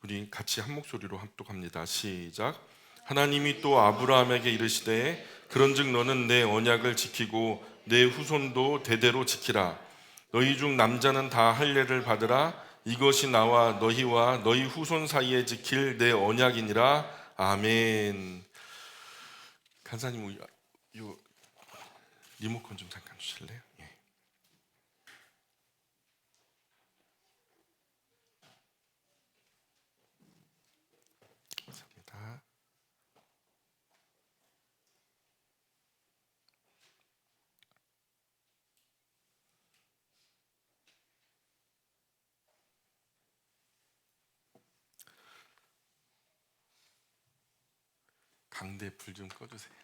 우리 같이 한 목소리로 합독합니다. 시작. 하나님이 또 아브라함에게 이르시되 그런즉 너는 내 언약을 지키고 내 후손도 대대로 지키라. 너희 중 남자는 다 할례를 받으라. 이것이 나와 너희와 너희 후손 사이에 지킬 내 언약이니라. 아멘. 간사님, 요 리모컨 좀 잠깐 주실래요? 예. 감사합니다. 강대 불 좀 꺼주세요.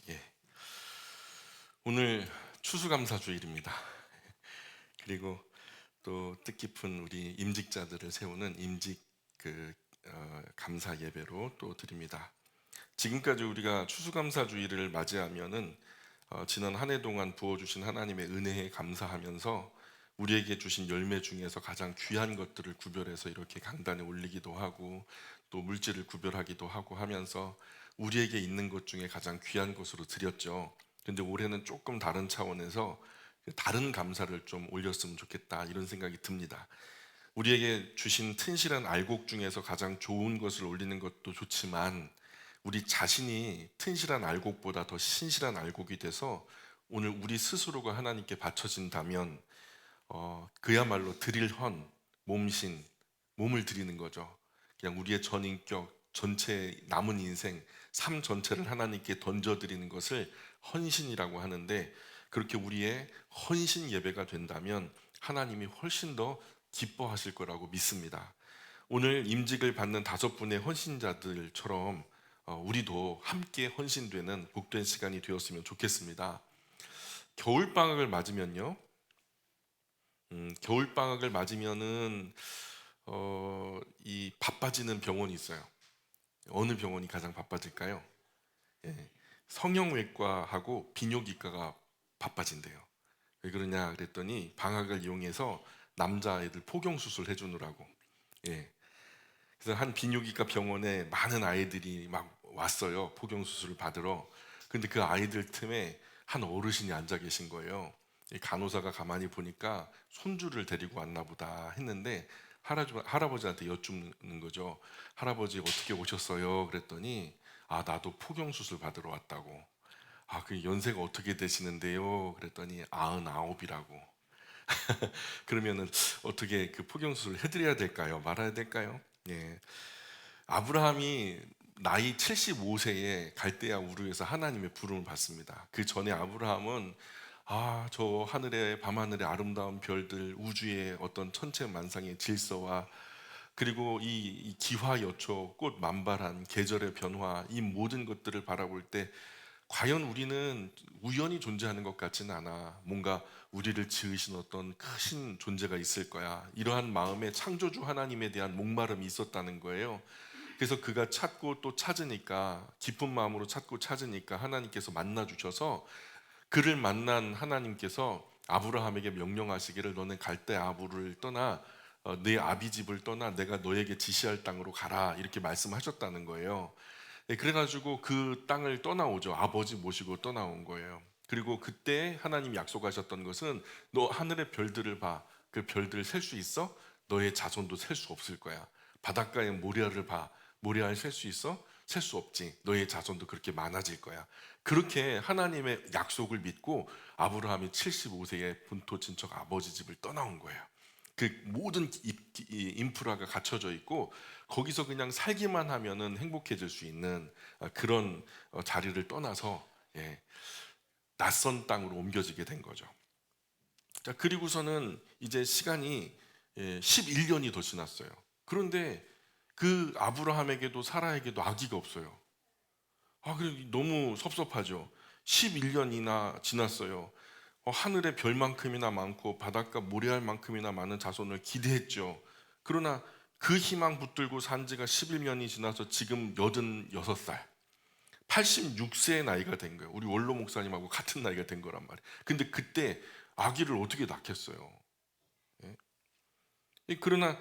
예. 오늘 추수감사주일입니다. 그리고 또 뜻깊은 우리 임직자들을 세우는 임직 감사 예배로 또 드립니다. 지금까지 우리가 추수감사주일을 맞이하면은 지난 한 해 동안 부어주신 하나님의 은혜에 감사하면서 우리에게 주신 열매 중에서 가장 귀한 것들을 구별해서 이렇게 강단에 올리기도 하고 또 물질을 구별하기도 하고 하면서 우리에게 있는 것 중에 가장 귀한 것으로 드렸죠. 근데 올해는 조금 다른 차원에서 다른 감사를 좀 올렸으면 좋겠다 이런 생각이 듭니다. 우리에게 주신 튼실한 알곡 중에서 가장 좋은 것을 올리는 것도 좋지만 우리 자신이 튼실한 알곡보다 더 신실한 알곡이 돼서 오늘 우리 스스로가 하나님께 바쳐진다면 그야말로 드릴 헌, 몸신, 몸을 드리는 거죠. 그냥 우리의 전인격, 전체 남은 인생, 삶 전체를 하나님께 던져드리는 것을 헌신이라고 하는데 그렇게 우리의 헌신 예배가 된다면 하나님이 훨씬 더 기뻐하실 거라고 믿습니다. 오늘 임직을 받는 5분의 헌신자들처럼 우리도 함께 헌신되는 복된 시간이 되었으면 좋겠습니다. 겨울방학을 맞으면요, 겨울방학을 맞으면은 이 바빠지는 병원이 있어요. 어느 병원이 가장 바빠질까요? 예, 성형외과하고 비뇨기과가 바빠진대요. 왜 그러냐 그랬더니 방학을 이용해서 남자애들 포경 수술 해주느라고. 예, 그래서 한 비뇨기과 병원에 많은 아이들이 막 왔어요. 포경 수술을 받으러. 근데 그 아이들 틈에 한 어르신이 앉아 계신 거예요. 이 간호사가 가만히 보니까 손주를 데리고 왔나 보다 했는데 할아버지한테 여쭙는 거죠. 할아버지 어떻게 오셨어요? 그랬더니 아 나도 포경 수술 받으러 왔다고. 아 그 연세가 어떻게 되시는데요? 그랬더니 99이라고. 그러면은 어떻게 그 포경 수술을 해드려야 될까요? 말아야 될까요? 예. 아브라함이 나이 75세에 갈대아 우르에서 하나님의 부름을 받습니다. 그 전에 아브라함은 저 하늘의 밤하늘의 아름다운 별들, 우주의 어떤 천체만상의 질서와 그리고 이 기화여초, 꽃 만발한 계절의 변화, 이 모든 것들을 바라볼 때 과연 우리는 우연히 존재하는 것 같지는 않아. 뭔가 우리를 지으신 어떤 크신 존재가 있을 거야. 이러한 마음에 창조주 하나님에 대한 목마름이 있었다는 거예요. 그래서 그가 찾고 또 찾으니까 기쁜 마음으로 찾고 찾으니까 하나님께서 만나 주셔서 그를 만난 하나님께서 아브라함에게 명령하시기를 너는 갈대 아부를 떠나 네 아비 집을 떠나 내가 너에게 지시할 땅으로 가라 이렇게 말씀하셨다는 거예요. 네, 그래가지고 그 땅을 떠나오죠. 아버지 모시고 떠나온 거예요. 그리고 그때 하나님이 약속하셨던 것은 너 하늘의 별들을 봐. 그 별들을 셀 수 있어? 너의 자손도 셀 수 없을 거야. 바닷가의 모래알을 봐. 모래알 셀 수 있어? 셀 수 없지. 너의 자손도 그렇게 많아질 거야. 그렇게 하나님의 약속을 믿고 아브라함이 75세에 본토 친척 아버지 집을 떠나온 거예요. 그 모든 인프라가 갖춰져 있고 거기서 그냥 살기만 하면은 행복해질 수 있는 그런 자리를 떠나서 예, 낯선 땅으로 옮겨지게 된 거죠. 자, 그리고서는 이제 시간이 11년이 더 지났어요. 그런데 그 아브라함에게도 사라에게도 아기가 없어요. 그래 너무 섭섭하죠. 11년이나 지났어요. 하늘의 별만큼이나 많고 바닷가 모래알만큼이나 많은 자손을 기대했죠. 그러나 그 희망 붙들고 산 지가 11년이 지나서 지금 86살. 86세의 나이가 된 거예요. 우리 원로 목사님하고 같은 나이가 된 거란 말이에요. 근데 그때 아기를 어떻게 낳겠어요? 예? 그러나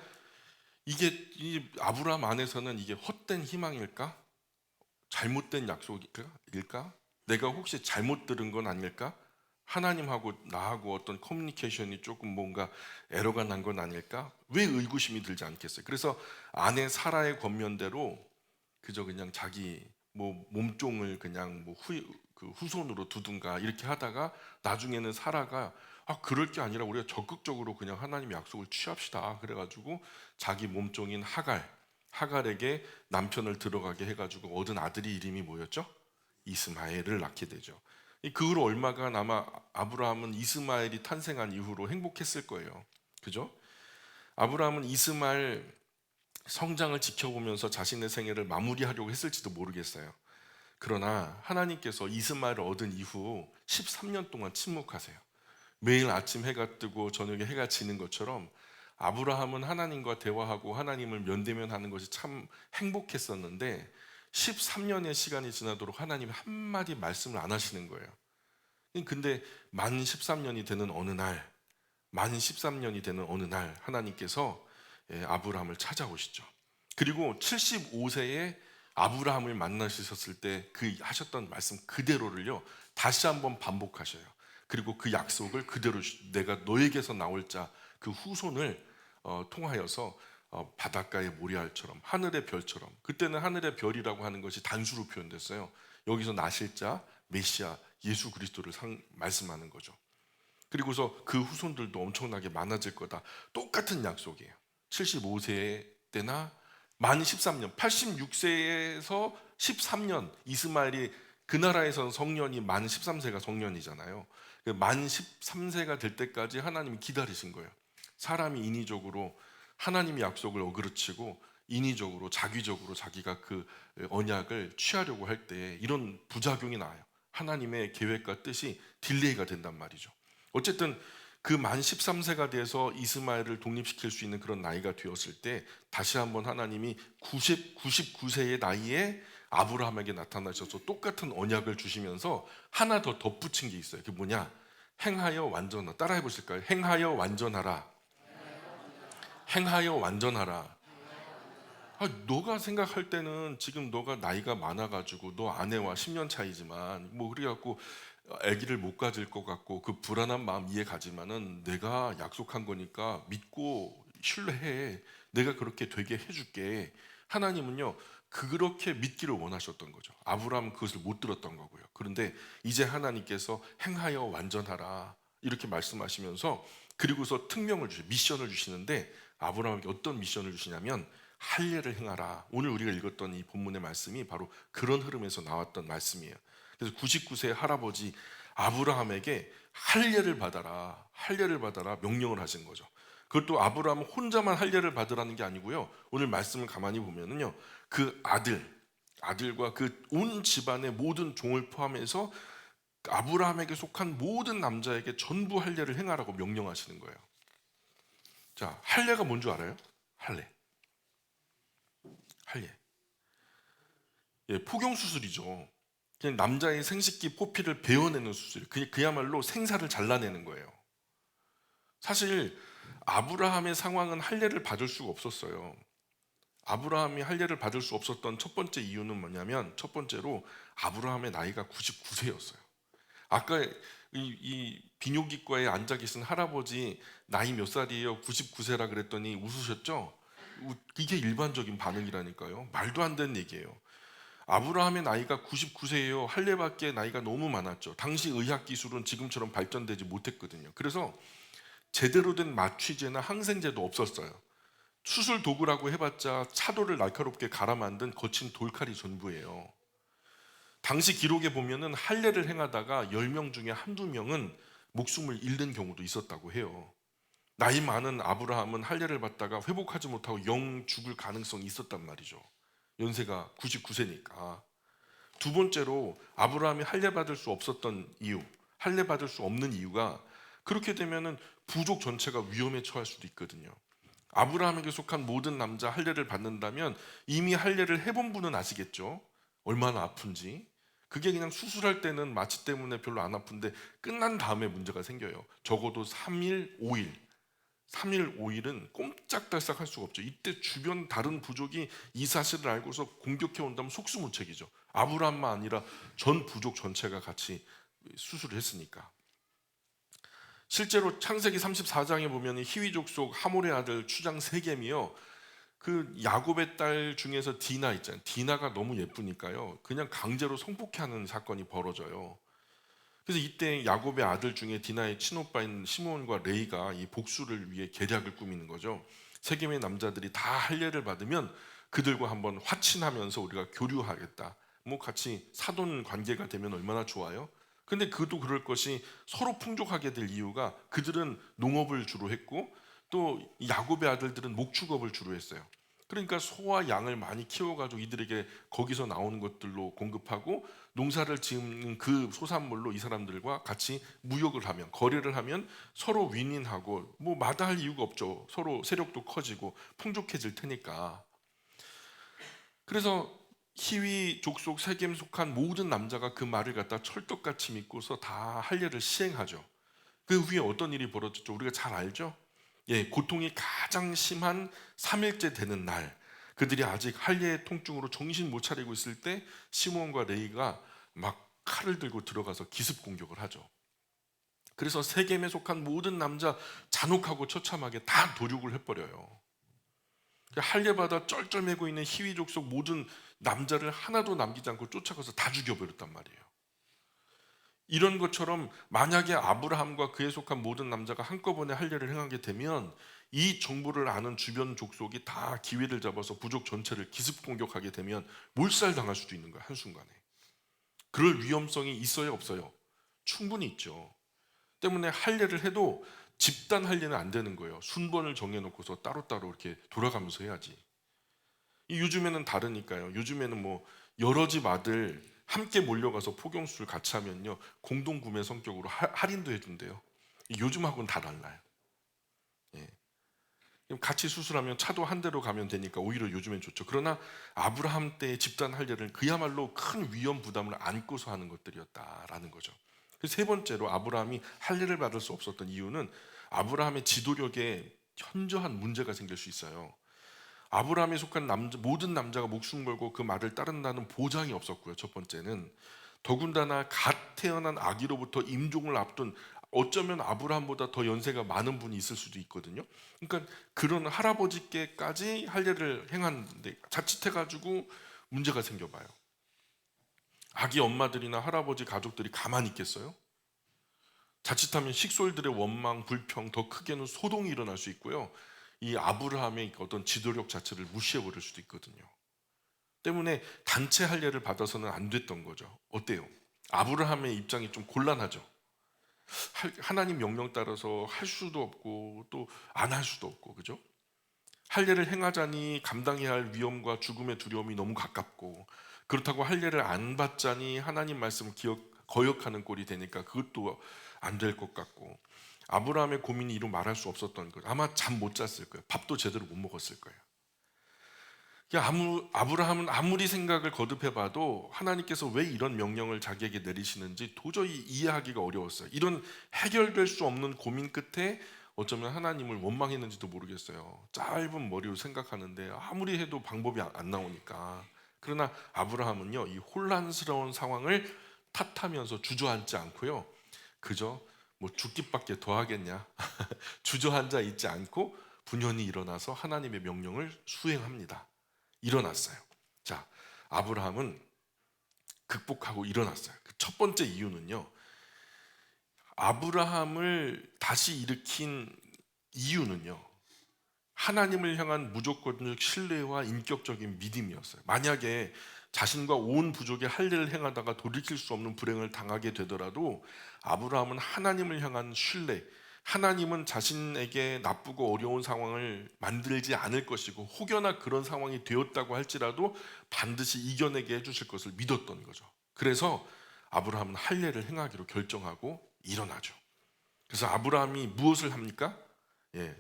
이게 이 아브라함 안에서는 이게 헛된 희망일까? 잘못된 약속일까? 내가 혹시 잘못 들은 건 아닐까? 하나님하고 나하고 어떤 커뮤니케이션이 조금 뭔가 에러가 난 건 아닐까? 왜 의구심이 들지 않겠어요? 그래서 아내 사라의 권면대로 그저 그냥 자기 뭐 몸종을 그냥 뭐 그 후손으로 두든가 이렇게 하다가 나중에는 사라가 그럴 게 아니라 우리가 적극적으로 그냥 하나님의 약속을 취합시다. 그래가지고 자기 몸종인 하갈에게 남편을 들어가게 해가지고 얻은 아들이 이름이 뭐였죠? 이스마엘을 낳게 되죠. 그 후로 얼마간 아마 아브라함은 이스마엘이 탄생한 이후로 행복했을 거예요. 그죠? 아브라함은 이스마엘 성장을 지켜보면서 자신의 생애를 마무리하려고 했을지도 모르겠어요. 그러나 하나님께서 이스마엘을 얻은 이후 13년 동안 침묵하세요. 매일 아침 해가 뜨고 저녁에 해가 지는 것처럼 아브라함은 하나님과 대화하고 하나님을 면대면하는 것이 참 행복했었는데 13년의 시간이 지나도록 하나님이 한마디 말씀을 안 하시는 거예요. 근데 만 13년이 되는 어느 날, 만 13년이 되는 어느 날 하나님께서 아브라함을 찾아오시죠. 그리고 75세에 아브라함을 만나셨을 때 그 하셨던 말씀 그대로를요 다시 한번 반복하셔요. 그리고 그 약속을 그대로 내가 너에게서 나올 자 그 후손을 통하여서 바닷가의 모래알처럼 하늘의 별처럼, 그때는 하늘의 별이라고 하는 것이 단수로 표현됐어요. 여기서 나실 자 메시아 예수 그리스도를 말씀하는 거죠. 그리고서 그 후손들도 엄청나게 많아질 거다. 똑같은 약속이에요. 75세 때나 만 13년, 86세에서 13년, 이스마엘이 그 나라에선 성년이 만 13세가 성년이잖아요. 만 13세가 될 때까지 하나님이 기다리신 거예요. 사람이 인위적으로 하나님의 약속을 어그러치고 인위적으로 자기적으로 자기가 그 언약을 취하려고 할 때 이런 부작용이 나요. 하나님의 계획과 뜻이 딜레이가 된단 말이죠. 어쨌든 그 만 13세가 돼서 이스마엘을 독립시킬 수 있는 그런 나이가 되었을 때 다시 한번 하나님이 99세의 나이에 아브라함에게 나타나셔서 똑같은 언약을 주시면서 하나 더 덧붙인 게 있어요. 그게 뭐냐? 행하여 완전하라. 따라해 보실까요? 행하여 완전하라. 행하여 완전하라. 너가 생각할 때는 지금 너가 나이가 많아가지고 너 아내와 10년 차이지만 뭐 그래갖고 아기를 못 가질 것 같고 그 불안한 마음 이해가지만은 내가 약속한 거니까 믿고 신뢰해. 내가 그렇게 되게 해줄게. 하나님은요 그렇게 믿기를 원하셨던 거죠. 아브라함은 그것을 못 들었던 거고요. 그런데 이제 하나님께서 행하여 완전하라 이렇게 말씀하시면서 그리고서 특명을 미션을 주시는데 아브라함에게 어떤 미션을 주시냐면 할례를 행하라. 오늘 우리가 읽었던 이 본문의 말씀이 바로 그런 흐름에서 나왔던 말씀이에요. 그래서 99세 할아버지 아브라함에게 할례를 받아라, 할례를 받아라 명령을 하신 거죠. 그것도 아브라함은 혼자만 할례를 받으라는 게 아니고요. 오늘 말씀을 가만히 보면은요, 그 아들과 그 온 집안의 모든 종을 포함해서 아브라함에게 속한 모든 남자에게 전부 할례를 행하라고 명령하시는 거예요. 자, 할례가 뭔 줄 알아요? 할례. 포경 수술이죠. 그냥 남자의 생식기 포피를 베어내는 수술. 그야말로 생사를 잘라내는 거예요. 사실 아브라함의 상황은 할례를 받을 수가 없었어요. 아브라함이 할례를 받을 수 없었던 첫 번째 이유는 뭐냐면 첫 번째로 아브라함의 나이가 99세였어요. 아까 이 비뇨기과에 앉아 계신 할아버지 나이 몇 살이에요? 99세라 그랬더니 웃으셨죠? 이게 일반적인 반응이라니까요. 말도 안 되는 얘기예요. 아브라함의 나이가 99세예요. 할례밖에 나이가 너무 많았죠. 당시 의학 기술은 지금처럼 발전되지 못했거든요. 그래서 제대로 된 마취제나 항생제도 없었어요. 수술 도구라고 해봤자 차도를 날카롭게 갈아 만든 거친 돌칼이 전부예요. 당시 기록에 보면은 할례를 행하다가 10명 중에 한두 명은 목숨을 잃는 경우도 있었다고 해요. 나이 많은 아브라함은 할례를 받다가 회복하지 못하고 영 죽을 가능성이 있었단 말이죠. 연세가 99세니까. 두 번째로 아브라함이 할례 받을 수 없었던 이유, 할례 받을 수 없는 이유가 그렇게 되면은 부족 전체가 위험에 처할 수도 있거든요. 아브라함에게 속한 모든 남자 할례를 받는다면 이미 할례를 해본 분은 아시겠죠? 얼마나 아픈지. 그게 그냥 수술할 때는 마취 때문에 별로 안 아픈데 끝난 다음에 문제가 생겨요. 적어도 3일, 5일. 3일, 5일은 꼼짝달싹 할 수가 없죠. 이때 주변 다른 부족이 이 사실을 알고서 공격해 온다면 속수무책이죠. 아브라함만 아니라 전 부족 전체가 같이 수술을 했으니까. 실제로 창세기 34장에 보면 히위 족속 하몰의 아들 추장 세겜이요, 그 야곱의 딸 중에서 디나 있잖아요. 디나가 너무 예쁘니까요, 그냥 강제로 성폭행하는 사건이 벌어져요. 그래서 이때 야곱의 아들 중에 디나의 친오빠인 시므온과 레이가 이 복수를 위해 계략을 꾸미는 거죠. 세겜의 남자들이 다 할례를 받으면 그들과 한번 화친하면서 우리가 교류하겠다, 뭐 같이 사돈 관계가 되면 얼마나 좋아요. 근데 그도 그럴 것이 서로 풍족하게 될 이유가, 그들은 농업을 주로 했고 또 야곱의 아들들은 목축업을 주로 했어요. 그러니까 소와 양을 많이 키워가지고 이들에게 거기서 나오는 것들로 공급하고, 농사를 짓는 그 소산물로 이 사람들과 같이 무역을 하면, 거래를 하면 서로 윈윈하고 뭐 마다할 이유가 없죠. 서로 세력도 커지고 풍족해질 테니까. 그래서 히위 족속 세겜 속한 모든 남자가 그 말을 갖다 철떡같이 믿고서 다 할례를 시행하죠. 그 후에 어떤 일이 벌어졌죠? 우리가 잘 알죠? 예, 고통이 가장 심한 3일째 되는 날, 그들이 아직 할례의 통증으로 정신 못 차리고 있을 때 시므온과 레이가 막 칼을 들고 들어가서 기습 공격을 하죠. 그래서 세겜에 속한 모든 남자 잔혹하고 처참하게 다 도륙을 해버려요. 할례받아 쩔쩔매고 있는 히위족 속 모든 남자를 하나도 남기지 않고 쫓아가서 다 죽여버렸단 말이에요. 이런 것처럼 만약에 아브라함과 그에 속한 모든 남자가 한꺼번에 할례를 행하게 되면 이 정보를 아는 주변 족속이 다 기회를 잡아서 부족 전체를 기습 공격하게 되면 몰살당할 수도 있는 거예요, 한순간에. 그럴 위험성이 있어요, 없어요? 충분히 있죠. 때문에 할례를 해도 집단 할례는 안 되는 거예요. 순번을 정해놓고서 따로따로 이렇게 돌아가면서 해야지. 요즘에는 다르니까요. 요즘에는 뭐 여러 집 아들 함께 몰려가서 포경수술 같이 하면요, 공동 구매 성격으로 할인도 해준대요. 요즘하고는 다 달라요. 예. 같이 수술하면 차도 한 대로 가면 되니까 오히려 요즘엔 좋죠. 그러나 아브라함 때의 집단 할례를 그야말로 큰 위험 부담을 안고서 하는 것들이었다라는 거죠. 세 번째로 아브라함이 할례를 받을 수 없었던 이유는 아브라함의 지도력에 현저한 문제가 생길 수 있어요. 아브라함에 속한 모든 남자가 목숨 걸고 그 말을 따른다는 보장이 없었고요. 첫 번째는 더군다나 갓 태어난 아기로부터 임종을 앞둔, 어쩌면 아브라함보다 더 연세가 많은 분이 있을 수도 있거든요. 그러니까 그런 할아버지께까지 할례를 행하는데 자칫해가지고 문제가 생겨봐요. 아기 엄마들이나 할아버지 가족들이 가만히 있겠어요? 자칫하면 식솔들의 원망, 불평, 더 크게는 소동이 일어날 수 있고요. 이 아브라함의 어떤 지도력 자체를 무시해버릴 수도 있거든요. 때문에 단체 할례를 받아서는 안 됐던 거죠. 어때요? 아브라함의 입장이 좀 곤란하죠. 하나님 명령 따라서 할 수도 없고 또 안 할 수도 없고, 그죠? 할례를 행하자니 감당해야 할 위험과 죽음의 두려움이 너무 가깝고, 그렇다고 할례를 안 받자니 하나님 말씀 거역하는 꼴이 되니까 그것도 안 될 것 같고, 아브라함의 고민이 이루 말할 수 없었던 것. 아마 잠 못 잤을 거예요. 밥도 제대로 못 먹었을 거예요. 아브라함은 아무리 생각을 거듭해봐도 하나님께서 왜 이런 명령을 자기에게 내리시는지 도저히 이해하기가 어려웠어요. 이런 해결될 수 없는 고민 끝에 어쩌면 하나님을 원망했는지도 모르겠어요. 짧은 머리로 생각하는데 아무리 해도 방법이 안 나오니까. 그러나 아브라함은요, 이 혼란스러운 상황을 탓하면서 주저앉지 않고요, 그저 뭐 죽기밖에 더 하겠냐 주저앉아 있지 않고 분연히 일어나서 하나님의 명령을 수행합니다. 일어났어요. 자, 아브라함은 극복하고 일어났어요. 그 첫 번째 이유는요, 아브라함을 다시 일으킨 이유는요, 하나님을 향한 무조건적 신뢰와 인격적인 믿음이었어요. 만약에 자신과 온 부족의 할례를 행하다가 돌이킬 수 없는 불행을 당하게 되더라도 아브라함은 하나님을 향한 신뢰, 하나님은 자신에게 나쁘고 어려운 상황을 만들지 않을 것이고 혹여나 그런 상황이 되었다고 할지라도 반드시 이겨내게 해주실 것을 믿었던 거죠. 그래서 아브라함은 할례를 행하기로 결정하고 일어나죠. 그래서 아브라함이 무엇을 합니까? 예,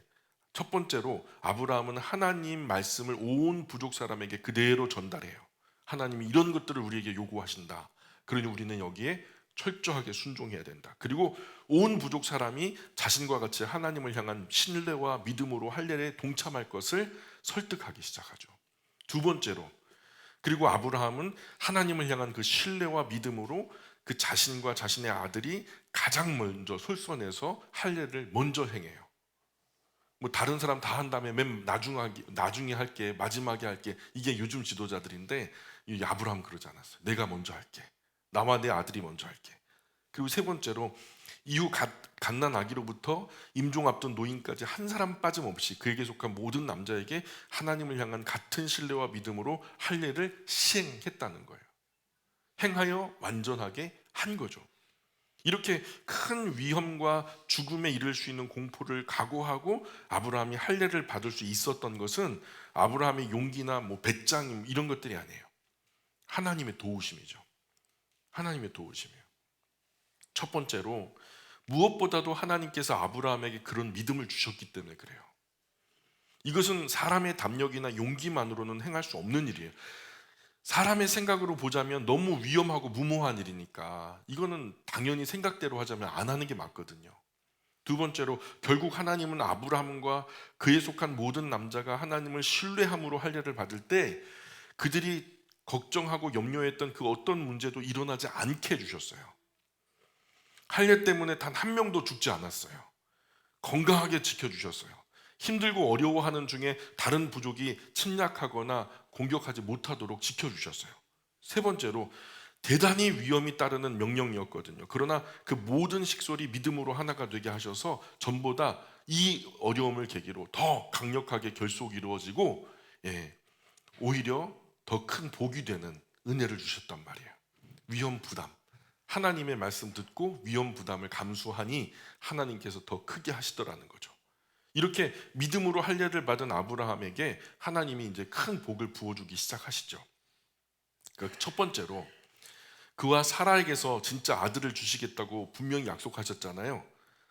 첫 번째로 아브라함은 하나님 말씀을 온 부족 사람에게 그대로 전달해요. 하나님이 이런 것들을 우리에게 요구하신다. 그러니 우리는 여기에 철저하게 순종해야 된다. 그리고 온 부족 사람이 자신과 같이 하나님을 향한 신뢰와 믿음으로 할례에 동참할 것을 설득하기 시작하죠. 두 번째로, 그리고 아브라함은 하나님을 향한 그 신뢰와 믿음으로 그 자신과 자신의 아들이 가장 먼저 솔선해서 할례를 먼저 행해요. 뭐 다른 사람 다 한 다음에 맨 나중에 할게, 마지막에 할게, 이게 요즘 지도자들인데 이 아브라함 그러지 않았어요. 내가 먼저 할게. 나와 내 아들이 먼저 할게. 그리고 세 번째로, 이후 갓난 아기로부터 임종 앞둔 노인까지 한 사람 빠짐없이 그에게 속한 모든 남자에게 하나님을 향한 같은 신뢰와 믿음으로 할례를 시행했다는 거예요. 행하여 완전하게 한 거죠. 이렇게 큰 위험과 죽음에 이를 수 있는 공포를 각오하고 아브라함이 할례를 받을 수 있었던 것은 아브라함의 용기나 뭐 배짱임 이런 것들이 아니에요. 하나님의 도우심이죠. 하나님의 도우심이에요. 첫 번째로, 무엇보다도 하나님께서 아브라함에게 그런 믿음을 주셨기 때문에 그래요. 이것은 사람의 담력이나 용기만으로는 행할 수 없는 일이에요. 사람의 생각으로 보자면 너무 위험하고 무모한 일이니까 이거는 당연히 생각대로 하자면 안 하는 게 맞거든요. 두 번째로, 결국 하나님은 아브라함과 그에 속한 모든 남자가 하나님을 신뢰함으로 할례를 받을 때 그들이 걱정하고 염려했던 그 어떤 문제도 일어나지 않게 해주셨어요. 할례 때문에 단 한 명도 죽지 않았어요. 건강하게 지켜주셨어요. 힘들고 어려워하는 중에 다른 부족이 침략하거나 공격하지 못하도록 지켜주셨어요. 세 번째로, 대단히 위험이 따르는 명령이었거든요. 그러나 그 모든 식솔이 믿음으로 하나가 되게 하셔서 전보다 이 어려움을 계기로 더 강력하게 결속이 이루어지고, 오히려 더 큰 복이 되는 은혜를 주셨단 말이에요. 위험 부담, 하나님의 말씀 듣고 위험 부담을 감수하니 하나님께서 더 크게 하시더라는 거죠. 이렇게 믿음으로 할례를 받은 아브라함에게 하나님이 이제 큰 복을 부어주기 시작하시죠. 그러니까 첫 번째로, 그와 사라에게서 진짜 아들을 주시겠다고 분명히 약속하셨잖아요.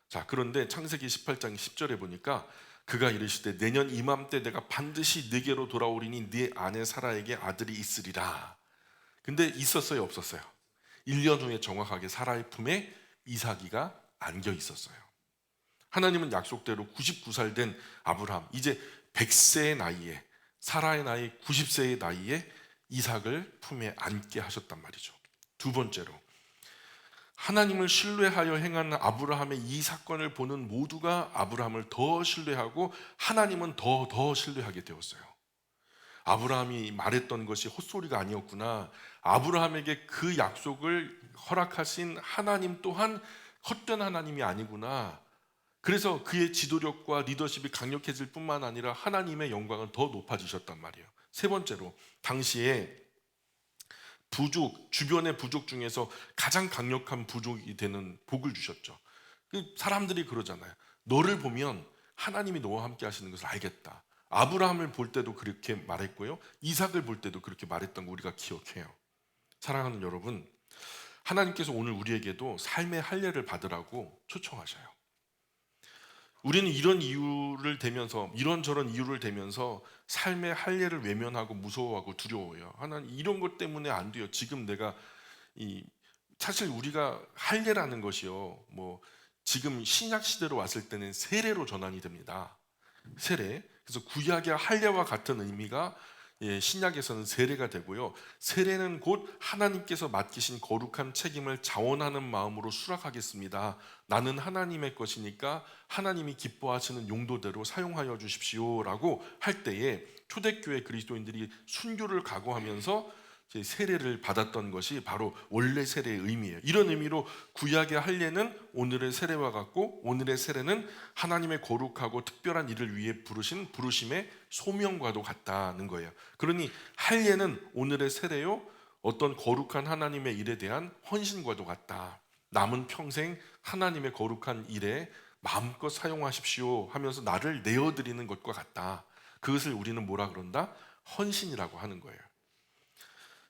자, 그런데 창세기 18장 10절에 보니까 그가 이르시되 내년 이맘때 내가 반드시 네게로 돌아오리니 네 아내 사라에게 아들이 있으리라. 근데 있었어요, 없었어요? 1년 후에 정확하게 사라의 품에 이삭이가 안겨 있었어요. 하나님은 약속대로 99살 된 아브라함, 이제 100세의 나이에, 사라의 나이 90세의 나이에 이삭을 품에 안게 하셨단 말이죠. 두 번째로, 하나님을 신뢰하여 행하는 아브라함의 이 사건을 보는 모두가 아브라함을 더 신뢰하고 하나님은 더 신뢰하게 되었어요. 아브라함이 말했던 것이 헛소리가 아니었구나. 아브라함에게 그 약속을 허락하신 하나님 또한 헛된 하나님이 아니구나. 그래서 그의 지도력과 리더십이 강력해질 뿐만 아니라 하나님의 영광은 더 높아지셨단 말이에요. 세 번째로, 당시에 주변의 부족 중에서 가장 강력한 부족이 되는 복을 주셨죠. 사람들이 그러잖아요. 너를 보면 하나님이 너와 함께 하시는 것을 알겠다. 아브라함을 볼 때도 그렇게 말했고요, 이삭을 볼 때도 그렇게 말했던 거 우리가 기억해요. 사랑하는 여러분, 하나님께서 오늘 우리에게도 삶의 할례를 받으라고 초청하셔요. 우리는 이런 이유를 대면서, 이런저런 이유를 대면서 삶의 할례를 외면하고 무서워하고 두려워해요. 하나님, 이런 것 때문에 안 돼요. 지금 내가 사실 우리가 할례라는 것이요, 뭐 지금 신약 시대로 왔을 때는 세례로 전환이 됩니다. 세례. 그래서 구약의 할례와 같은 의미가 신약에서는 세례가 되고요. 세례는 곧 하나님께서 맡기신 거룩한 책임을 자원하는 마음으로 수락하겠습니다. 나는 하나님의 것이니까 하나님이 기뻐하시는 용도대로 사용하여 주십시오라고 할 때에 초대교회 그리스도인들이 순교를 각오하면서 세례를 받았던 것이 바로 원래 세례의 의미예요. 이런 의미로 구약의 할례는 오늘의 세례와 같고, 오늘의 세례는 하나님의 거룩하고 특별한 일을 위해 부르신 부르심의 소명과도 같다는 거예요. 그러니 할례는 오늘의 세례요, 어떤 거룩한 하나님의 일에 대한 헌신과도 같다. 남은 평생 하나님의 거룩한 일에 마음껏 사용하십시오 하면서 나를 내어드리는 것과 같다. 그것을 우리는 뭐라 그런다? 헌신이라고 하는 거예요.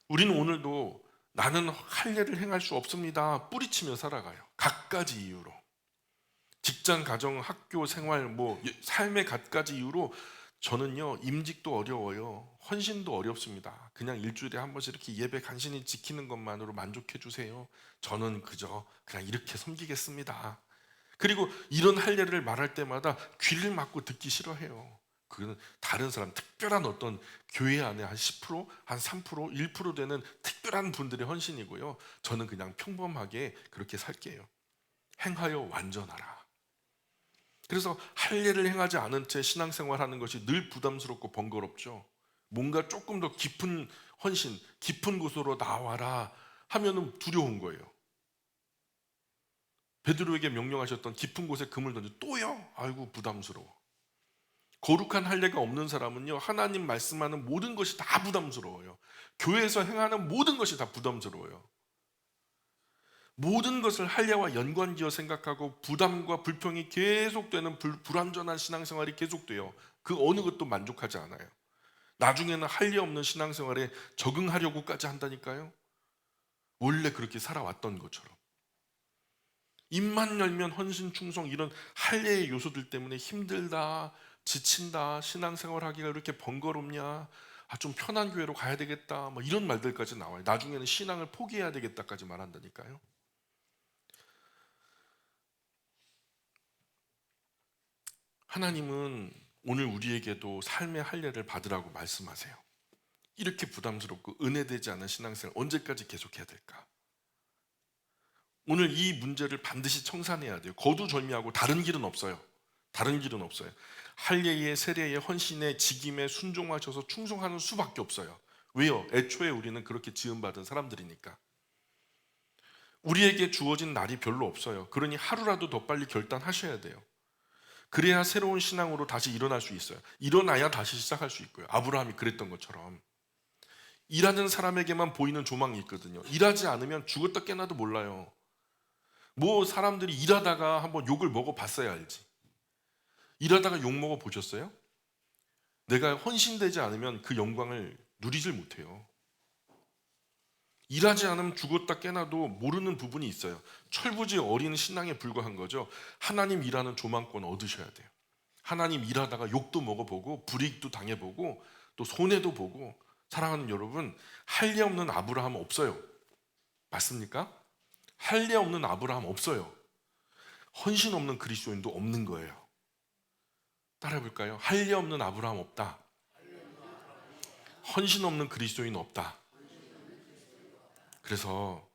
우리는 오늘도 나는 할례를 행할 수 없습니다 뿌리치며 살아가요. 갖가지 이유로. 직장, 가정, 학교, 생활, 삶의 갖가지 이유로 저는요, 임직도 어려워요. 헌신도 어렵습니다. 그냥 일주일에 한 번씩 이렇게 예배 간신히 지키는 것만으로 만족해 주세요. 저는 그냥 이렇게 섬기겠습니다. 그리고 이런 할례를 말할 때마다 귀를 막고 듣기 싫어해요. 그거는 다른 사람, 특별한 어떤 교회 안에 한 10%, 한 3%, 1% 되는 특별한 분들의 헌신이고요. 저는 그냥 평범하게 그렇게 살게요. 행하여 완전하라. 그래서 할례를 행하지 않은 채 신앙생활하는 것이 늘 부담스럽고 번거롭죠. 뭔가 조금 더 깊은 헌신, 깊은 곳으로 나와라 하면은 두려운 거예요. 베드로에게 명령하셨던 깊은 곳에 금을 던져 또요? 아이고 부담스러워. 거룩한 할례가 없는 사람은요, 하나님 말씀하는 모든 것이 다 부담스러워요. 교회에서 행하는 모든 것이 다 부담스러워요. 모든 것을 할례와 연관지어 생각하고 부담과 불평이 계속되는 불완전한 신앙생활이 계속돼요. 그 어느 것도 만족하지 않아요. 나중에는 할례 없는 신앙생활에 적응하려고까지 한다니까요. 원래 그렇게 살아왔던 것처럼. 입만 열면 헌신, 충성 이런 할례의 요소들 때문에 힘들다, 지친다, 신앙생활하기가 이렇게 번거롭냐, 좀 편한 교회로 가야 되겠다, 뭐 이런 말들까지 나와요. 나중에는 신앙을 포기해야 되겠다까지 말한다니까요. 하나님은 오늘 우리에게도 삶의 할례를 받으라고 말씀하세요. 이렇게 부담스럽고 은혜되지 않은 신앙생활 언제까지 계속해야 될까? 오늘 이 문제를 반드시 청산해야 돼요. 거두절미하고 다른 길은 없어요. 다른 길은 없어요. 할례의, 세례의, 헌신의, 직임에 순종하셔서 충성하는 수밖에 없어요. 왜요? 애초에 우리는 그렇게 지음받은 사람들이니까. 우리에게 주어진 날이 별로 없어요. 그러니 하루라도 더 빨리 결단하셔야 돼요. 그래야 새로운 신앙으로 다시 일어날 수 있어요. 일어나야 다시 시작할 수 있고요. 아브라함이 그랬던 것처럼. 일하는 사람에게만 보이는 조망이 있거든요. 일하지 않으면 죽었다 깨나도 몰라요. 뭐 사람들이 일하다가 한번 욕을 먹어봤어야 알지. 일하다가 욕 먹어보셨어요? 내가 헌신되지 않으면 그 영광을 누리질 못해요. 일하지 않으면 죽었다 깨나도 모르는 부분이 있어요. 철부지 어린 신앙에 불과한 거죠. 하나님 일하는 조망권 얻으셔야 돼요. 하나님 일하다가 욕도 먹어보고 불이익도 당해보고 또 손해도 보고. 사랑하는 여러분, 할례 없는 아브라함 없어요. 맞습니까? 할례 없는 아브라함 없어요. 헌신 없는 그리스도인도 없는 거예요. 따라해 볼까요? 할례 없는 아브라함 없다. 헌신 없는 그리스도인 없다. 그래서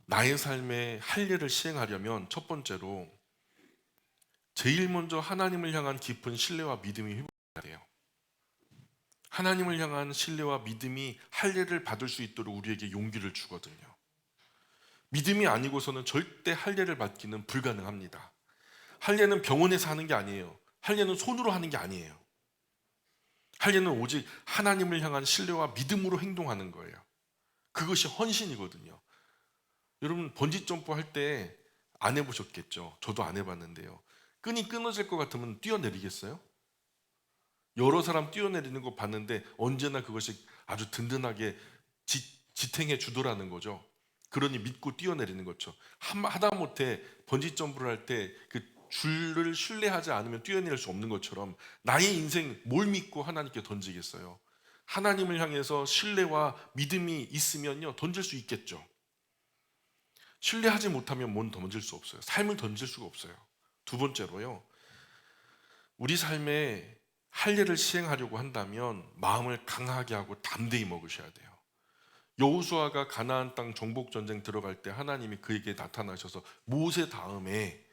나의 삶에 할례를 시행하려면 첫 번째로 제일 먼저 하나님을 향한 깊은 신뢰와 믿음이 회복돼야 돼요. 하나님을 향한 신뢰와 믿음이 할례를 받을 수 있도록 우리에게 용기를 주거든요. 믿음이 아니고서는 절대 할례를 받기는 불가능합니다. 할례는 병원에서 하는 게 아니에요. 할례는 손으로 하는 게 아니에요. 할례는 오직 하나님을 향한 신뢰와 믿음으로 행동하는 거예요. 그것이 헌신이거든요. 여러분 번지점프 할 때 안 해보셨겠죠? 저도 안 해봤는데요. 끈이 끊어질 것 같으면 뛰어내리겠어요? 여러 사람 뛰어내리는 거 봤는데 언제나 그것이 아주 든든하게 지탱해 주더라는 거죠. 그러니 믿고 뛰어내리는 거죠. 하다못해 번지점프를 할 때 그 줄을 신뢰하지 않으면 뛰어내릴 수 없는 것처럼 나의 인생 뭘 믿고 하나님께 던지겠어요? 하나님을 향해서 신뢰와 믿음이 있으면요 던질 수 있겠죠. 신뢰하지 못하면 뭔 던질 수 없어요. 삶을 던질 수가 없어요. 두 번째로요, 우리 삶에 할례를 시행하려고 한다면 마음을 강하게 하고 담대히 먹으셔야 돼요. 여호수아가 가나안 땅 정복 전쟁 들어갈 때 하나님이 그에게 나타나셔서 모세 다음에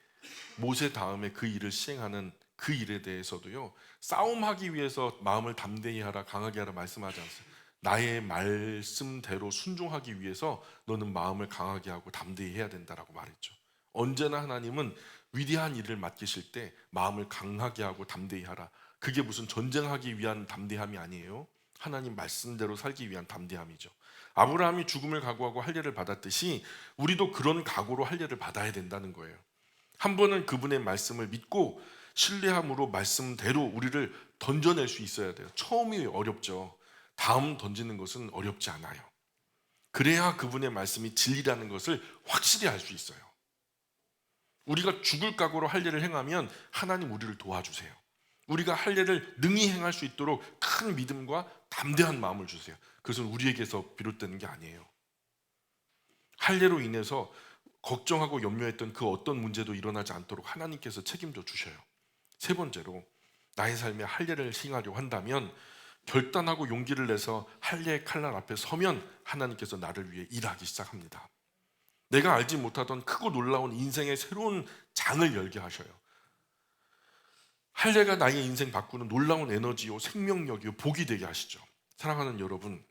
그 일을 시행하는 그 일에 대해서도요, 싸움하기 위해서 마음을 담대히 하라, 강하게 하라 말씀하지 않습니다. 나의 말씀대로 순종하기 위해서 너는 마음을 강하게 하고 담대히 해야 된다라고 말했죠. 언제나 하나님은 위대한 일을 맡기실 때 마음을 강하게 하고 담대히 하라. 그게 무슨 전쟁하기 위한 담대함이 아니에요. 하나님 말씀대로 살기 위한 담대함이죠. 아브라함이 죽음을 각오하고 할례를 받았듯이 우리도 그런 각오로 할례를 받아야 된다는 거예요. 한 번은 그분의 말씀을 믿고 신뢰함으로 말씀대로 우리를 던져낼 수 있어야 돼요. 처음이 어렵죠. 다음 던지는 것은 어렵지 않아요. 그래야 그분의 말씀이 진리라는 것을 확실히 알 수 있어요. 우리가 죽을 각오로 할례를 행하면 하나님 우리를 도와주세요. 우리가 할 일을 능히 행할 수 있도록 큰 믿음과 담대한 마음을 주세요. 그것은 우리에게서 비롯되는 게 아니에요. 할 일로 인해서 걱정하고 염려했던 그 어떤 문제도 일어나지 않도록 하나님께서 책임져 주셔요. 세 번째로, 나의 삶에 할 일을 행하려 한다면 결단하고 용기를 내서 할 일의 칼날 앞에 서면 하나님께서 나를 위해 일하기 시작합니다. 내가 알지 못하던 크고 놀라운 인생의 새로운 장을 열게 하셔요. 할 일가 나의 인생 바꾸는 놀라운 에너지요, 생명력이요, 복이 되게 하시죠. 사랑하는 여러분,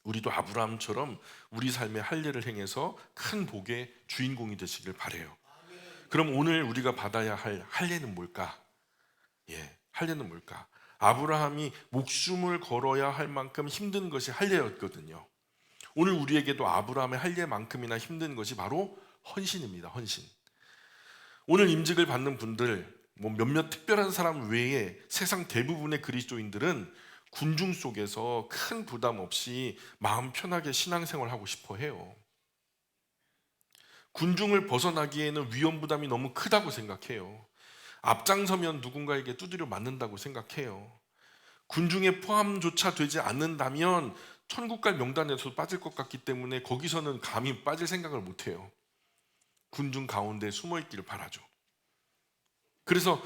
우리도 아브라함처럼 우리 삶에 할 일을 행해서 큰 복의 주인공이 되시길 바라요. 그럼 오늘 우리가 받아야 할 할례는 뭘까? 할례는 뭘까? 아브라함이 목숨을 걸어야 할 만큼 힘든 것이 할례였거든요. 오늘 우리에게도 아브라함의 할례만큼이나 힘든 것이 바로 헌신입니다. 헌신. 오늘 임직을 받는 분들, 몇몇 특별한 사람 외에 세상 대부분의 그리스도인들은 군중 속에서 큰 부담 없이 마음 편하게 신앙생활을 하고 싶어 해요. 군중을 벗어나기에는 위험 부담이 너무 크다고 생각해요. 앞장서면 누군가에게 두드려 맞는다고 생각해요. 군중에 포함조차 되지 않는다면 천국 갈 명단에서 빠질 것 같기 때문에 거기서는 감히 빠질 생각을 못해요. 군중 가운데 숨어 있기를 바라죠. 그래서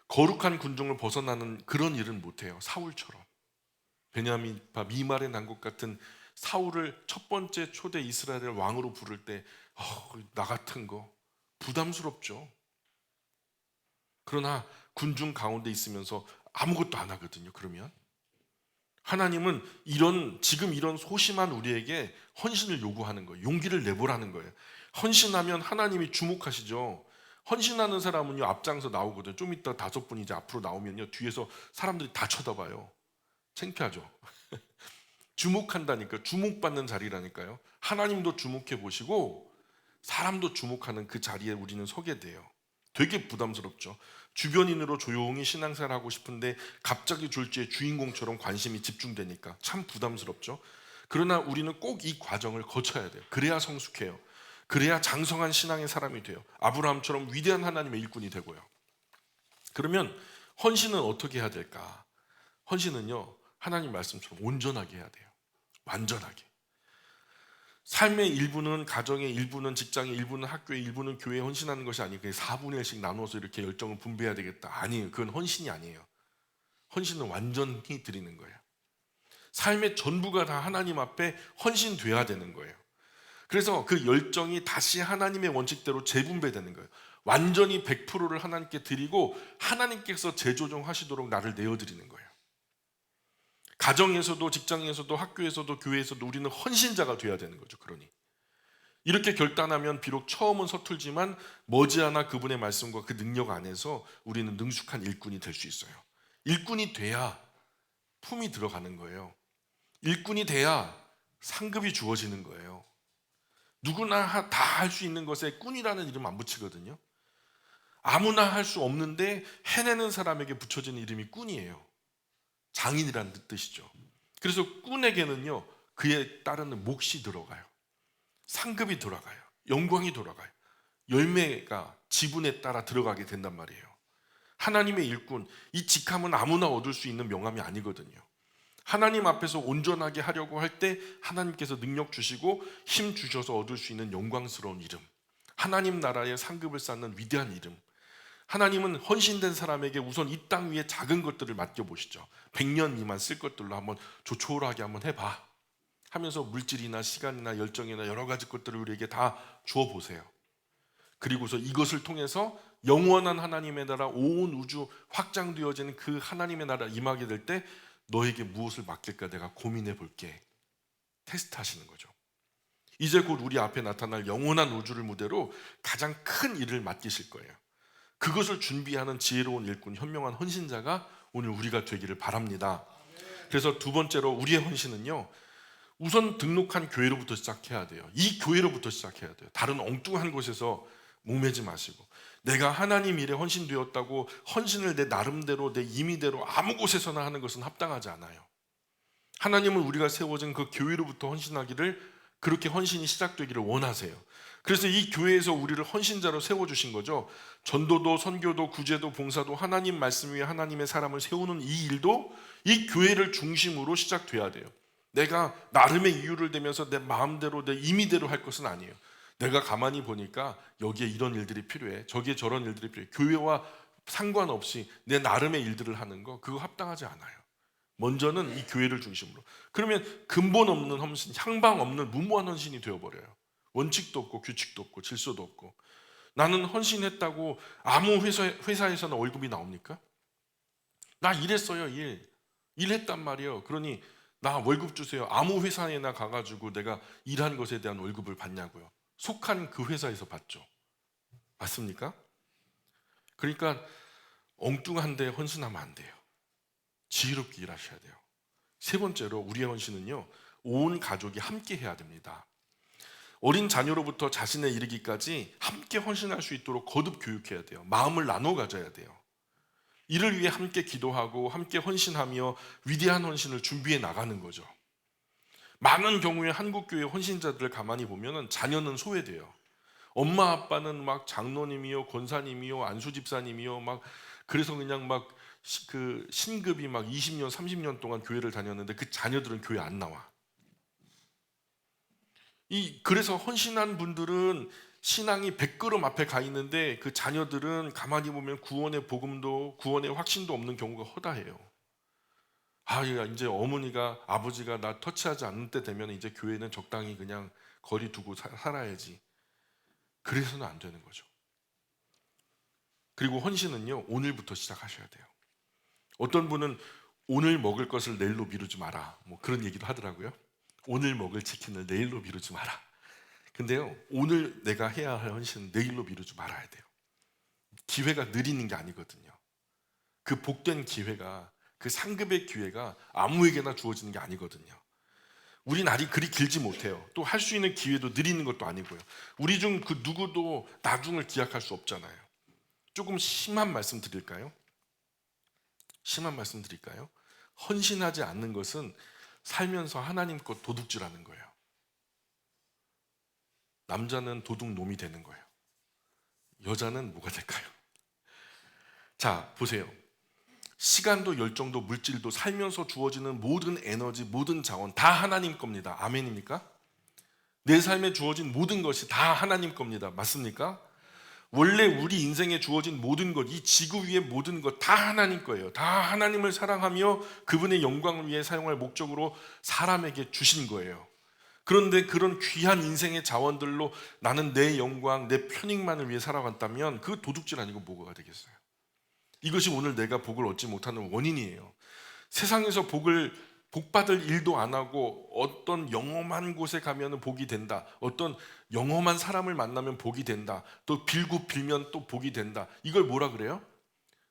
거룩한 군중을 벗어나는 그런 일은 못해요. 사울처럼. 베냐민파 미말의 난국 같은 사울을 첫 번째 초대 이스라엘 왕으로 부를 때 나 같은 거 부담스럽죠. 그러나 군중 가운데 있으면서 아무것도 안 하거든요. 그러면 하나님은 지금 이런 소심한 우리에게 헌신을 요구하는 거예요. 용기를 내보라는 거예요. 헌신하면 하나님이 주목하시죠. 헌신하는 사람은요, 앞장서 나오거든요. 좀 이따 5분 이제 앞으로 나오면요, 뒤에서 사람들이 다 쳐다봐요. 창피하죠. 주목한다니까, 주목받는 자리라니까요. 하나님도 주목해 보시고 사람도 주목하는 그 자리에 우리는 서게 돼요. 되게 부담스럽죠. 주변인으로 조용히 신앙생활 하고 싶은데 갑자기 졸지에 주인공처럼 관심이 집중되니까 참 부담스럽죠. 그러나 우리는 꼭 이 과정을 거쳐야 돼요. 그래야 성숙해요. 그래야 장성한 신앙의 사람이 돼요. 아브라함처럼 위대한 하나님의 일꾼이 되고요. 그러면 헌신은 어떻게 해야 될까? 헌신은요, 하나님 말씀처럼 온전하게 해야 돼요. 완전하게. 삶의 일부는 가정의 일부는 직장의 일부는 학교의 일부는 교회에 헌신하는 것이 아니고 4분의 1씩 나누어서 이렇게 열정을 분배해야 되겠다. 아니에요. 그건 헌신이 아니에요. 헌신은 완전히 드리는 거예요. 삶의 전부가 다 하나님 앞에 헌신돼야 되는 거예요. 그래서 그 열정이 다시 하나님의 원칙대로 재분배되는 거예요. 완전히 100%를 하나님께 드리고 하나님께서 재조정하시도록 나를 내어드리는 거예요. 가정에서도 직장에서도 학교에서도 교회에서도 우리는 헌신자가 돼야 되는 거죠. 그러니 이렇게 결단하면 비록 처음은 서툴지만 머지않아 그분의 말씀과 그 능력 안에서 우리는 능숙한 일꾼이 될 수 있어요. 일꾼이 돼야 품이 들어가는 거예요. 일꾼이 돼야 상급이 주어지는 거예요. 누구나 다 할 수 있는 것에 꾼이라는 이름 안 붙이거든요. 아무나 할 수 없는데 해내는 사람에게 붙여지는 이름이 꾼이에요. 장인이라는 뜻이죠. 그래서 꾼에게는요, 그에 따르는 몫이 들어가요. 상급이 들어가요. 영광이 들어가요. 열매가 지분에 따라 들어가게 된단 말이에요. 하나님의 일꾼, 이 직함은 아무나 얻을 수 있는 명함이 아니거든요. 하나님 앞에서 온전하게 하려고 할 때 하나님께서 능력 주시고 힘 주셔서 얻을 수 있는 영광스러운 이름, 하나님 나라의 상급을 쌓는 위대한 이름. 하나님은 헌신된 사람에게 우선 이 땅 위에 작은 것들을 맡겨보시죠. 100년 미만 쓸 것들로 한번 조촐하게 한번 해봐 하면서 물질이나 시간이나 열정이나 여러 가지 것들을 우리에게 다 주어보세요. 그리고서 이것을 통해서 영원한 하나님의 나라, 온 우주 확장되어지는 그 하나님의 나라 임하게 될 때 너에게 무엇을 맡길까 내가 고민해 볼게. 테스트 하시는 거죠. 이제 곧 우리 앞에 나타날 영원한 우주를 무대로 가장 큰 일을 맡기실 거예요. 그것을 준비하는 지혜로운 일꾼, 현명한 헌신자가 오늘 우리가 되기를 바랍니다. 그래서 두 번째로 우리의 헌신은요, 우선 등록한 교회로부터 시작해야 돼요. 이 교회로부터 시작해야 돼요. 다른 엉뚱한 곳에서 목매지 마시고, 내가 하나님 일에 헌신되었다고 헌신을 내 나름대로 내 임의대로 아무 곳에서나 하는 것은 합당하지 않아요. 하나님은 우리가 세워진 그 교회로부터 헌신하기를 그렇게 헌신이 시작되기를 원하세요. 그래서 이 교회에서 우리를 헌신자로 세워주신 거죠. 전도도 선교도 구제도 봉사도 하나님 말씀 위에 하나님의 사람을 세우는 이 일도 이 교회를 중심으로 시작돼야 돼요. 내가 나름의 이유를 대면서 내 마음대로 내 임의대로 할 것은 아니에요. 내가 가만히 보니까 여기에 이런 일들이 필요해, 저기에 저런 일들이 필요해, 교회와 상관없이 내 나름의 일들을 하는 거, 그거 합당하지 않아요. 먼저는 이 교회를 중심으로. 그러면 근본 없는 헌신, 향방 없는 무모한 헌신이 되어버려요. 원칙도 없고 규칙도 없고 질서도 없고. 나는 헌신했다고 아무 회사에서는 월급이 나옵니까? 나 일했어요. 일했단 말이에요. 그러니 나 월급 주세요. 아무 회사에나 가가지고 내가 일한 것에 대한 월급을 받냐고요. 속한 그 회사에서 받죠. 맞습니까? 그러니까 엉뚱한데 헌신하면 안 돼요. 지혜롭게 일하셔야 돼요. 세 번째로 우리의 헌신은요, 온 가족이 함께 해야 됩니다. 어린 자녀로부터 자신에 이르기까지 함께 헌신할 수 있도록 거듭 교육해야 돼요. 마음을 나눠 가져야 돼요. 이를 위해 함께 기도하고 함께 헌신하며 위대한 헌신을 준비해 나가는 거죠. 많은 경우에 한국교회 헌신자들을 가만히 보면 자녀는 소외돼요. 엄마 아빠는 막 장로님이요, 권사님이요, 안수집사님이요, 막 그래서 그냥 막 그 신급이 막 20년, 30년 동안 교회를 다녔는데 그 자녀들은 교회 안 나와. 그래서 헌신한 분들은 신앙이 100걸음 앞에 가 있는데 그 자녀들은 가만히 보면 구원의 복음도 구원의 확신도 없는 경우가 허다해요. 이제 어머니가 아버지가 나 터치하지 않는 때 되면 이제 교회는 적당히 그냥 거리 두고 살아야지. 그래서는 안 되는 거죠. 그리고 헌신은요, 오늘부터 시작하셔야 돼요. 어떤 분은 오늘 먹을 것을 내일로 미루지 마라, 뭐 그런 얘기도 하더라고요. 오늘 먹을 치킨을 내일로 미루지 마라. 근데요, 오늘 내가 해야 할 헌신은 내일로 미루지 말아야 돼요. 기회가 느리는 게 아니거든요. 그 복된 기회가, 그 상급의 기회가 아무에게나 주어지는 게 아니거든요. 우리 날이 그리 길지 못해요. 또 할 수 있는 기회도 느리는 것도 아니고요. 우리 중 그 누구도 나중을 기약할 수 없잖아요. 조금 심한 말씀 드릴까요? 헌신하지 않는 것은 살면서 하나님 것 도둑질하는 거예요. 남자는 도둑놈이 되는 거예요. 여자는 뭐가 될까요? 자, 보세요. 시간도 열정도 물질도 살면서 주어지는 모든 에너지, 모든 자원 다 하나님 겁니다. 아멘입니까? 내 삶에 주어진 모든 것이 다 하나님 겁니다. 맞습니까? 원래 우리 인생에 주어진 모든 것, 이 지구 위의 모든 것 다 하나님 거예요. 다 하나님을 사랑하며 그분의 영광을 위해 사용할 목적으로 사람에게 주신 거예요. 그런데 그런 귀한 인생의 자원들로 나는 내 영광, 내 편익만을 위해 살아간다면 그 도둑질 아니고 뭐가 되겠어요? 이것이 오늘 내가 복을 얻지 못하는 원인이에요. 세상에서 복 받을 일도 안 하고 어떤 영험한 곳에 가면 복이 된다, 어떤 영험한 사람을 만나면 복이 된다, 또 빌고 빌면 또 복이 된다, 이걸 뭐라 그래요?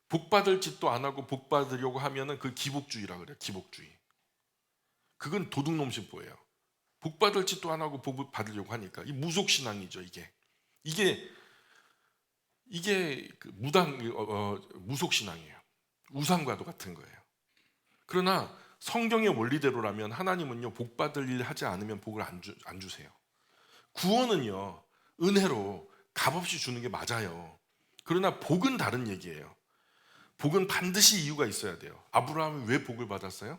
복 받을 짓도 안 하고 복 받으려고 하면은 그 기복주의라 그래요. 기복주의. 그건 도둑놈 신보예요. 복 받을 짓도 안 하고 복 받으려고 하니까 이 무속신앙이죠. 이게 그 무속신앙이에요. 우상과도 같은 거예요. 그러나 성경의 원리대로라면 하나님은요, 복 받을 일 하지 않으면 복을 안 주세요. 구원은요, 은혜로 값없이 주는 게 맞아요. 그러나 복은 다른 얘기예요. 복은 반드시 이유가 있어야 돼요. 아브라함이 왜 복을 받았어요?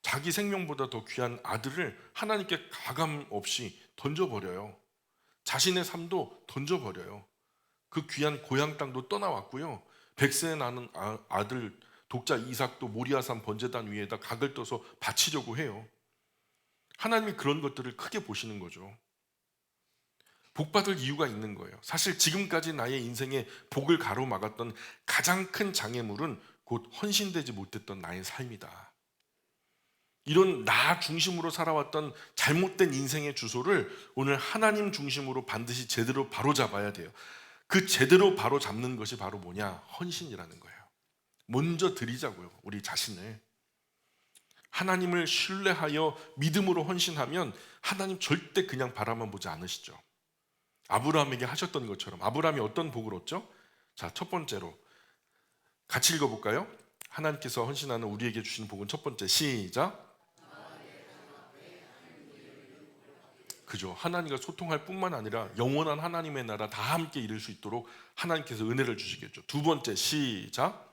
자기 생명보다 더 귀한 아들을 하나님께 가감 없이 던져버려요. 자신의 삶도 던져버려요. 그 귀한 고향 땅도 떠나왔고요. 백세에 나는 아들 독자 이삭도 모리아산 번제단 위에다 각을 떠서 바치려고 해요. 하나님이 그런 것들을 크게 보시는 거죠. 복받을 이유가 있는 거예요. 사실 지금까지 나의 인생에 복을 가로막았던 가장 큰 장애물은 곧 헌신되지 못했던 나의 삶이다. 이런 나 중심으로 살아왔던 잘못된 인생의 주소를 오늘 하나님 중심으로 반드시 제대로 바로잡아야 돼요. 그 제대로 바로잡는 것이 바로 뭐냐? 헌신이라는 거예요. 먼저 드리자고요. 우리 자신을. 하나님을 신뢰하여 믿음으로 헌신하면 하나님 절대 그냥 바라만 보지 않으시죠. 아브라함에게 하셨던 것처럼. 아브라함이 어떤 복을 얻죠? 자, 첫 번째로 같이 읽어볼까요? 하나님께서 헌신하는 우리에게 주신 복은 첫 번째, 시작. 그죠? 하나님과 소통할 뿐만 아니라 영원한 하나님의 나라 다 함께 이룰 수 있도록 하나님께서 은혜를 주시겠죠. 두 번째, 시작.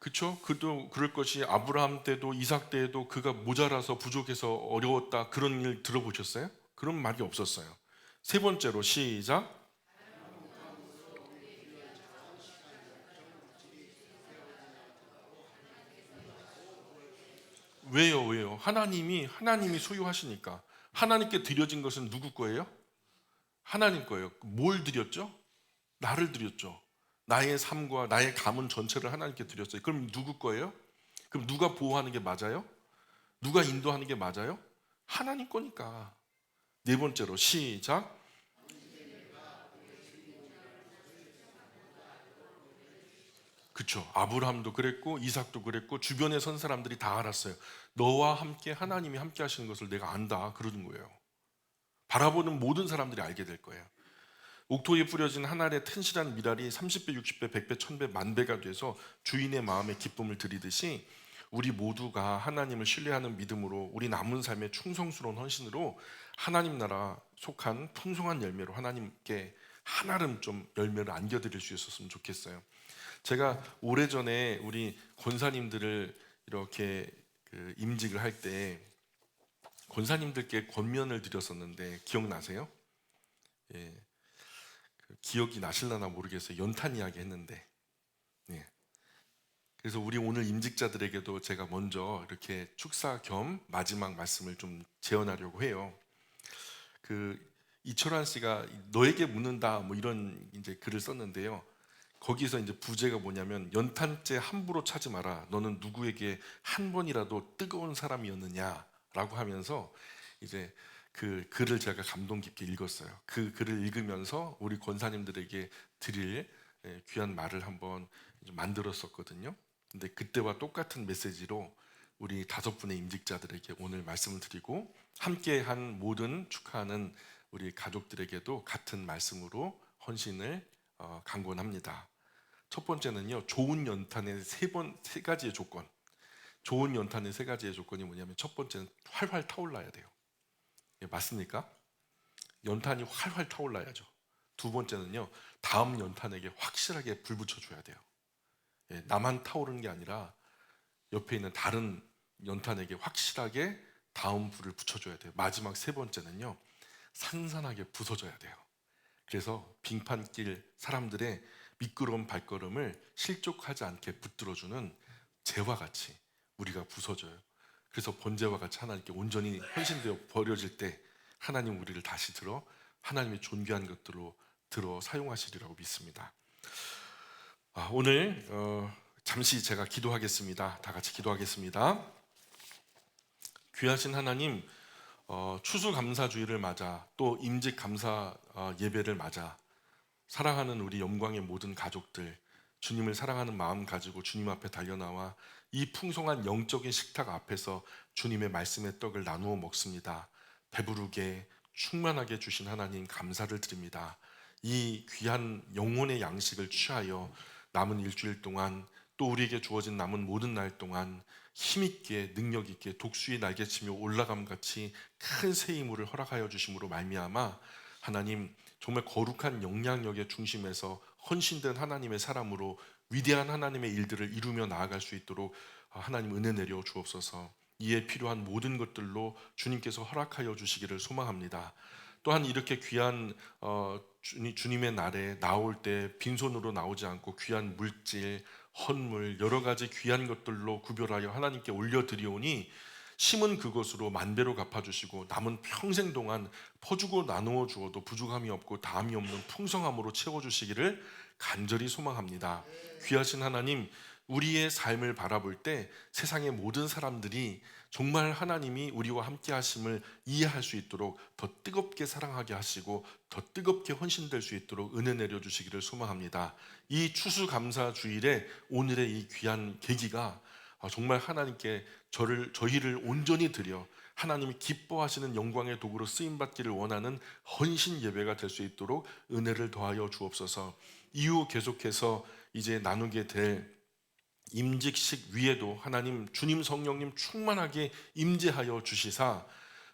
그쵸? 그도 그럴 것이 아브라함 때도 이삭 때에도 그가 모자라서 부족해서 어려웠다 그런 일 들어보셨어요? 그런 말이 없었어요. 세 번째로 시작. 왜요? 왜요? 하나님이 소유하시니까. 하나님께 드려진 것은 누구 거예요? 하나님 거예요. 뭘 드렸죠? 나를 드렸죠. 나의 삶과 나의 가문 전체를 하나님께 드렸어요. 그럼 누구 거예요? 그럼 누가 보호하는 게 맞아요? 누가 인도하는 게 맞아요? 하나님 거니까. 네 번째로 시작. 그쵸. 아브라함도 그랬고 이삭도 그랬고 주변에 선 사람들이 다 알았어요. 너와 함께 하나님이 함께 하시는 것을 내가 안다. 그러는 거예요. 바라보는 모든 사람들이 알게 될 거예요. 옥토에 뿌려진 한 알의 튼실한 미랄이 30배, 60배, 100배, 1000배, 만배가 돼서 주인의 마음에 기쁨을 드리듯이 우리 모두가 하나님을 신뢰하는 믿음으로 우리 남은 삶의 충성스러운 헌신으로 하나님 나라 속한 풍성한 열매로 하나님께 한아름 좀 열매를 안겨드릴 수 있었으면 좋겠어요. 제가 오래전에 우리 권사님들을 이렇게 임직을 할 때 권사님들께 권면을 드렸었는데 기억나세요? 예, 기억이 나실라나 모르겠어요. 연탄 이야기 했는데. 예. 그래서 우리 오늘 임직자들에게도 제가 먼저 이렇게 축사 겸 마지막 말씀을 좀 재현하려고 해요. 그 이철환 씨가 너에게 묻는다 뭐 이런 이제 글을 썼는데요. 거기서 이제 부제가 뭐냐면 연탄재 함부로 차지 마라. 너는 누구에게 한 번이라도 뜨거운 사람이었느냐라고 하면서 이제 그 글을 제가 감동 깊게 읽었어요. 그 글을 읽으면서 우리 권사님들에게 드릴 귀한 말을 한번 만들었었거든요. 근데 그때와 똑같은 메시지로 우리 5분의 임직자들에게 오늘 말씀을 드리고 함께한 모든 축하하는 우리 가족들에게도 같은 말씀으로 헌신을 강권합니다. 첫 번째는요, 좋은 연탄의 세 가지의 조건. 좋은 연탄의 세 가지의 조건이 뭐냐면 첫 번째는 활활 타올라야 돼요. 예, 맞습니까? 연탄이 활활 타올라야죠. 두 번째는요, 다음 연탄에게 확실하게 불 붙여줘야 돼요. 예, 나만 타오르는 게 아니라 옆에 있는 다른 연탄에게 확실하게 다음 불을 붙여줘야 돼요. 마지막 세 번째는요, 산산하게 부서져야 돼요. 그래서 빙판길 사람들의 미끄러운 발걸음을 실족하지 않게 붙들어주는 재와 같이 우리가 부서져요. 그래서 번제와 같이 하나님께 온전히 헌신되어 버려질 때 하나님 우리를 다시 들어 하나님의 존귀한 것들로 들어 사용하시리라고 믿습니다. 오늘 잠시 제가 기도하겠습니다. 다 같이 기도하겠습니다. 귀하신 하나님, 추수감사주의를 맞아 또 임직감사 예배를 맞아 사랑하는 우리 영광의 모든 가족들, 주님을 사랑하는 마음 가지고 주님 앞에 달려나와 이 풍성한 영적인 식탁 앞에서 주님의 말씀의 떡을 나누어 먹습니다. 배부르게 충만하게 주신 하나님 감사를 드립니다. 이 귀한 영혼의 양식을 취하여 남은 일주일 동안 또 우리에게 주어진 남은 모든 날 동안 힘있게 능력있게 독수리 날개치며 올라감같이 큰 새 힘을 허락하여 주심으로 말미암아 하나님 정말 거룩한 영향력의 중심에서 헌신된 하나님의 사람으로 위대한 하나님의 일들을 이루며 나아갈 수 있도록 하나님 은혜 내려 주옵소서. 이에 필요한 모든 것들로 주님께서 허락하여 주시기를 소망합니다. 또한 이렇게 귀한 주님의 날에 나올 때 빈손으로 나오지 않고 귀한 물질, 헌물, 여러 가지 귀한 것들로 구별하여 하나님께 올려드리오니 심은 그것으로 만배로 갚아주시고 남은 평생 동안 퍼주고 나누어 주어도 부족함이 없고 다함이 없는 풍성함으로 채워주시기를 간절히 소망합니다. 귀하신 하나님, 우리의 삶을 바라볼 때 세상의 모든 사람들이 정말 하나님이 우리와 함께 하심을 이해할 수 있도록 더 뜨겁게 사랑하게 하시고 더 뜨겁게 헌신될 수 있도록 은혜 내려주시기를 소망합니다. 이 추수감사 주일에 오늘의 이 귀한 계기가 정말 하나님께 저희를 온전히 드려 하나님이 기뻐하시는 영광의 도구로 쓰임받기를 원하는 헌신 예배가 될 수 있도록 은혜를 더하여 주옵소서. 이후 계속해서 이제 나누게 될 임직식 위에도 하나님 주님 성령님 충만하게 임재하여 주시사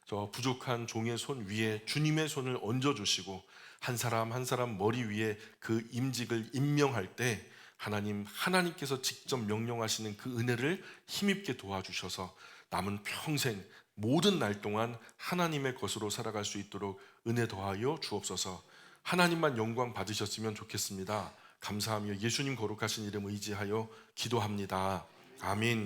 저 부족한 종의 손 위에 주님의 손을 얹어 주시고 한 사람 한 사람 머리 위에 그 임직을 임명할 때 하나님께서 직접 명령하시는 그 은혜를 힘입게 도와주셔서 남은 평생 모든 날 동안 하나님의 것으로 살아갈 수 있도록 은혜 더하여 주옵소서. 하나님만 영광 받으셨으면 좋겠습니다. 감사하며 예수님 거룩하신 이름 의지하여 기도합니다. 아멘.